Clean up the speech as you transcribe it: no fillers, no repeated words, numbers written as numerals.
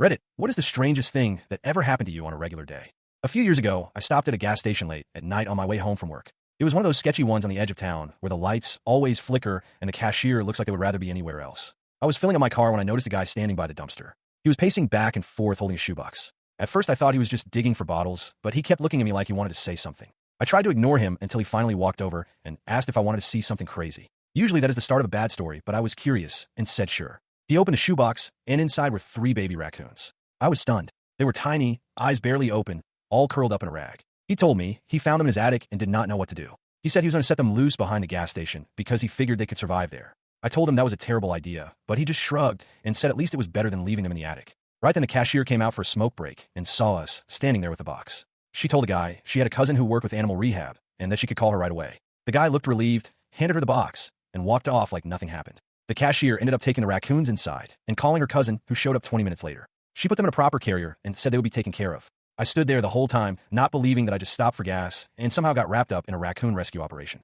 Reddit, what is the strangest thing that ever happened to you on a regular day? A few years ago, I stopped at a gas station late at night on my way home from work. It was one of those sketchy ones on the edge of town where the lights always flicker and the cashier looks like they would rather be anywhere else. I was filling up my car when I noticed a guy standing by the dumpster. He was pacing back and forth holding a shoebox. At first I thought he was just digging for bottles, but he kept looking at me like he wanted to say something. I tried to ignore him until he finally walked over and asked if I wanted to see something crazy. Usually that is the start of a bad story, but I was curious and said sure. He opened the shoebox, and inside were 3 baby raccoons. I was stunned. They were tiny, eyes barely open, all curled up in a rag. He told me he found them in his attic and did not know what to do. He said he was going to set them loose behind the gas station because he figured they could survive there. I told him that was a terrible idea, but he just shrugged and said at least it was better than leaving them in the attic. Right then the cashier came out for a smoke break and saw us standing there with a box. She told the guy she had a cousin who worked with animal rehab and that she could call her right away. The guy looked relieved, handed her the box, and walked off like nothing happened. The cashier ended up taking the raccoons inside and calling her cousin, who showed up 20 minutes later. She put them in a proper carrier and said they would be taken care of. I stood there the whole time, not believing that I just stopped for gas and somehow got wrapped up in a raccoon rescue operation.